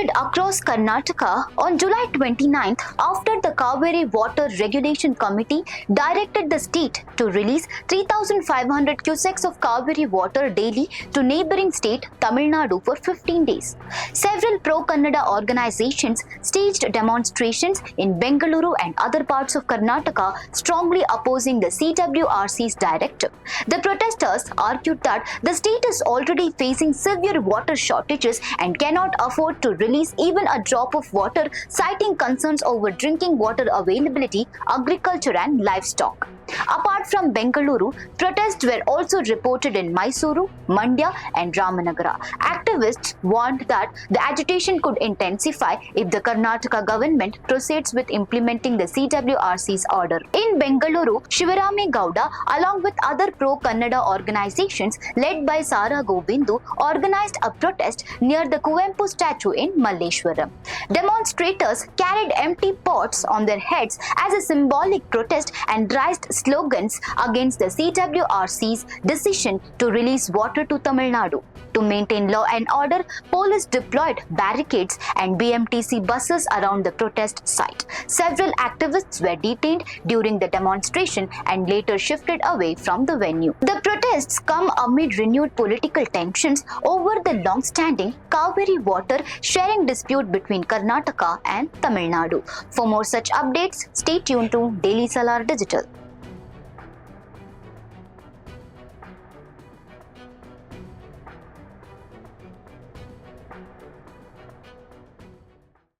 erupted across Karnataka on July 29th after the Cauvery Water Regulation Committee directed the state to release 3,500 cusecs of Cauvery water daily to neighbouring state Tamil Nadu for 15 days. Several pro-Kannada organizations staged demonstrations in Bengaluru and other parts of Karnataka strongly opposing the CWRC's directive. The protesters argued that the state is already facing severe water shortages and cannot afford to release even a drop of water, citing concerns over drinking water availability, agriculture and livestock. Apart from Bengaluru, protests were also reported in Mysuru, Mandya and Ramanagara. Activists warned that the agitation could intensify if the Karnataka government proceeds with implementing the CWRC's order. In Bengaluru, Shivarame Gowda, along with other pro-Kannada organizations led by Sara Gobindu, organized a protest near the Kuvempu statue in Malleshwaram. Demonstrators carried empty pots on their heads as a symbolic protest and raised slogans against the CWRC's decision to release water to Tamil Nadu. To maintain law and order, police deployed barricades and BMTC buses around the protest site. Several activists were detained during the demonstration and later shifted away from the venue. The protests come amid renewed political tensions over the long-standing Cauvery water sharing dispute between Karnataka and Tamil Nadu. For more such updates, stay tuned to Daily Salar Digital.